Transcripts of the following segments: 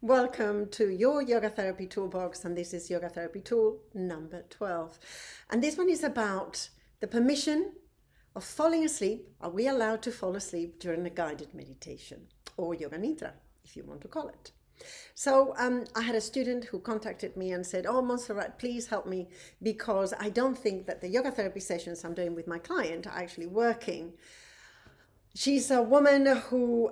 Welcome to your Yoga Therapy Toolbox, and this is Yoga Therapy Tool number 12. And this one is about the permission of falling asleep. Are we allowed to fall asleep during a guided meditation, or Yoga Nidra, if you want to call it? So I had a student who contacted me and said, "Oh, Montserrat, please help me, because I don't think that the yoga therapy sessions I'm doing with my client are actually working." She's a woman who,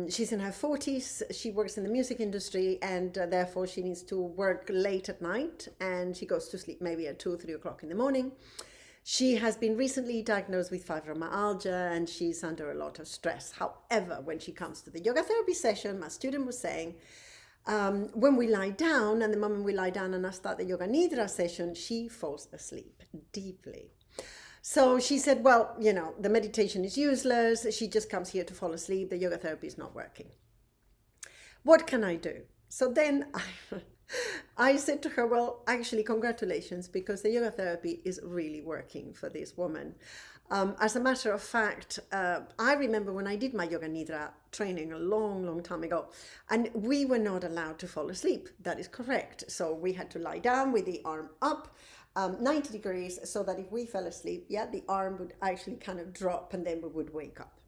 she's in her 40s. She works in the music industry, and therefore she needs to work late at night, and she goes to sleep maybe at 2 or 3 o'clock in the morning. She has been recently diagnosed with fibromyalgia, and she's under a lot of stress. However, when she comes to the yoga therapy session, my student was saying, when we lie down, and the moment we lie down and I start the Yoga Nidra session, she falls asleep deeply. So she said, well, the meditation is useless. She just comes here to fall asleep. The yoga therapy is not working. What can I do? So then I said to her, well, actually, congratulations, because the yoga therapy is really working for this woman. As a matter of fact, I remember when I did my Yoga Nidra training a long, long time ago, and we were not allowed to fall asleep. That is correct. So we had to lie down with the arm up, 90 degrees, so that if we fell asleep, the arm would actually kind of drop and then we would wake up.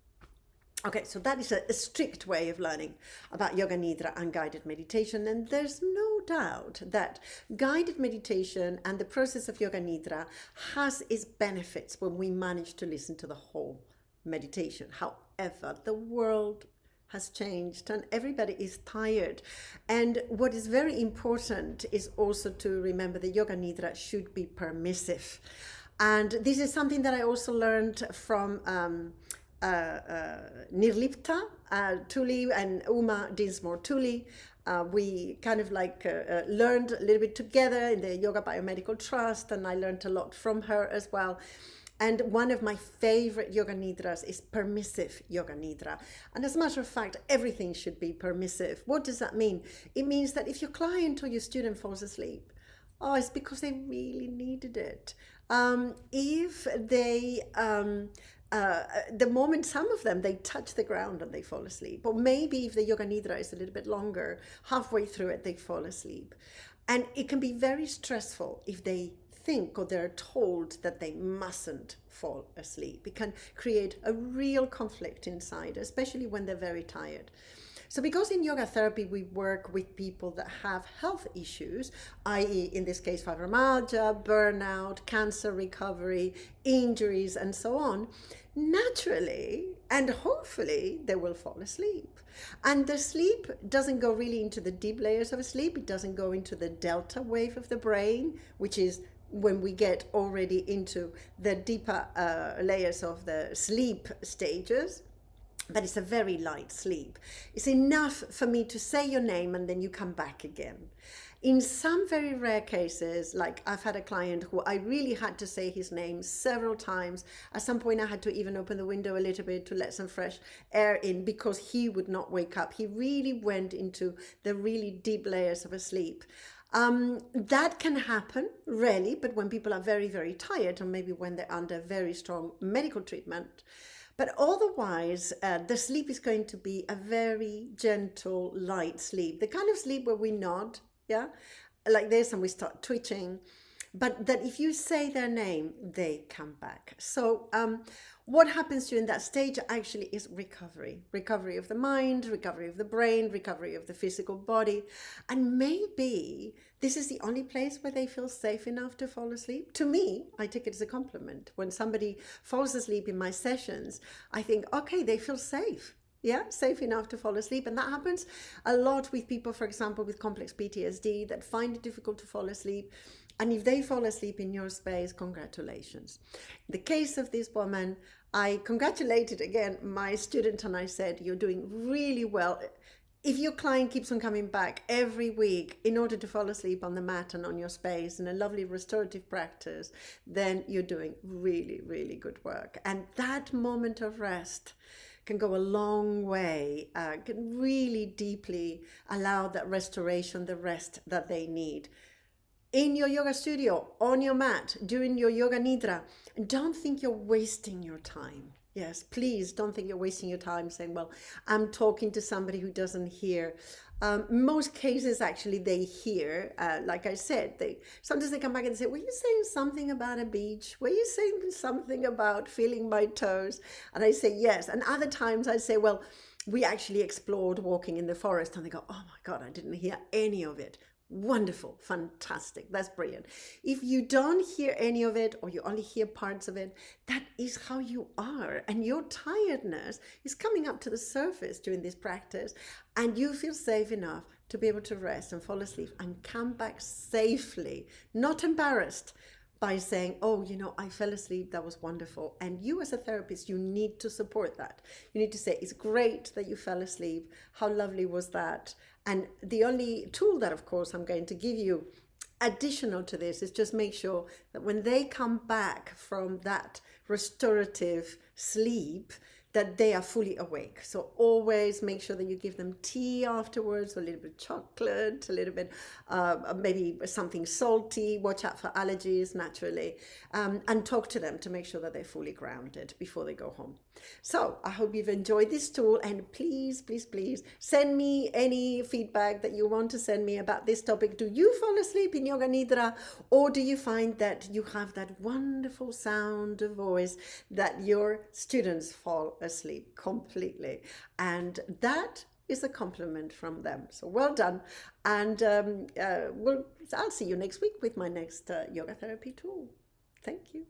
Okay, so that is a strict way of learning about Yoga Nidra and guided meditation. And there's no doubt that guided meditation and the process of Yoga Nidra has its benefits when we manage to listen to the whole meditation. However, the world has changed and everybody is tired. And what is very important is also to remember that Yoga Nidra should be permissive. And this is something that I also learned from Nirlipta Tuli and Uma Dinsmore Tuli. We kind of learned a little bit together in the Yoga Biomedical Trust, and I learned a lot from her as well. And one of my favorite Yoga Nidras is permissive Yoga Nidra. And as a matter of fact, everything should be permissive. What does that mean? It means that if your client or your student falls asleep, it's because they really needed it. If they, the moment some of them, they touch the ground and they fall asleep. Or maybe if the Yoga Nidra is a little bit longer, halfway through it, they fall asleep. And it can be very stressful if they think or they're told that they mustn't fall asleep. It can create a real conflict inside, especially when they're very tired. So because in yoga therapy we work with people that have health issues, i.e. in this case fibromyalgia, burnout, cancer recovery, injuries, and so on, naturally and hopefully they will fall asleep. And the sleep doesn't go really into the deep layers of sleep. It doesn't go into the delta wave of the brain, which is when we get already into the deeper layers of the sleep stages. But it's a very light sleep. It's enough for me to say your name and then you come back again. In some very rare cases, like I've had a client who I really had to say his name several times. At some point I had to even open the window a little bit to let some fresh air in because he would not wake up. He really went into the really deep layers of a sleep. That can happen, rarely, but when people are very, very tired, or maybe when they're under very strong medical treatment. But otherwise, the sleep is going to be a very gentle, light sleep. The kind of sleep where we nod, like this, and we start twitching. But that if you say their name, they come back. So what happens during that stage actually is recovery. Recovery of the mind, recovery of the brain, recovery of the physical body. And maybe this is the only place where they feel safe enough to fall asleep. To me, I take it as a compliment. When somebody falls asleep in my sessions, I think, okay, they feel safe. Safe enough to fall asleep. And that happens a lot with people, for example, with complex PTSD that find it difficult to fall asleep. And if they fall asleep in your space, congratulations. In the case of this woman, I congratulated again my student and I said, you're doing really well. If your client keeps on coming back every week in order to fall asleep on the mat and on your space in a lovely restorative practice, then you're doing really, really good work. And that moment of rest can go a long way, can really deeply allow that restoration, the rest that they need. In your yoga studio, on your mat, during your Yoga Nidra, don't think you're wasting your time. Yes, please don't think you're wasting your time saying, well, I'm talking to somebody who doesn't hear. Most cases, actually, they hear, like I said, sometimes they come back and say, were you saying something about a beach? Were you saying something about feeling my toes? And I say, yes. And other times I say, well, we actually explored walking in the forest. And they go, oh my God, I didn't hear any of it. Wonderful, fantastic, that's brilliant. If you don't hear any of it, or you only hear parts of it, that is how you are, and your tiredness is coming up to the surface during this practice, and you feel safe enough to be able to rest and fall asleep and come back safely, not embarrassed by saying, oh, you know, I fell asleep, that was wonderful. And you as a therapist, you need to support that. You need to say, it's great that you fell asleep, how lovely was that? And the only tool that, of course, I'm going to give you additional to this is just make sure that when they come back from that restorative sleep, that they are fully awake. So always make sure that you give them tea afterwards, or a little bit of chocolate, a little bit, maybe something salty. Watch out for allergies, naturally, and talk to them to make sure that they're fully grounded before they go home. So I hope you've enjoyed this tool, and please, please, please send me any feedback that you want to send me about this topic. Do you fall asleep in Yoga Nidra, or do you find that you have that wonderful sound of voice that your students fall asleep completely? And that is a compliment from them. So well done. And I'll see you next week with my next yoga therapy tool. Thank you.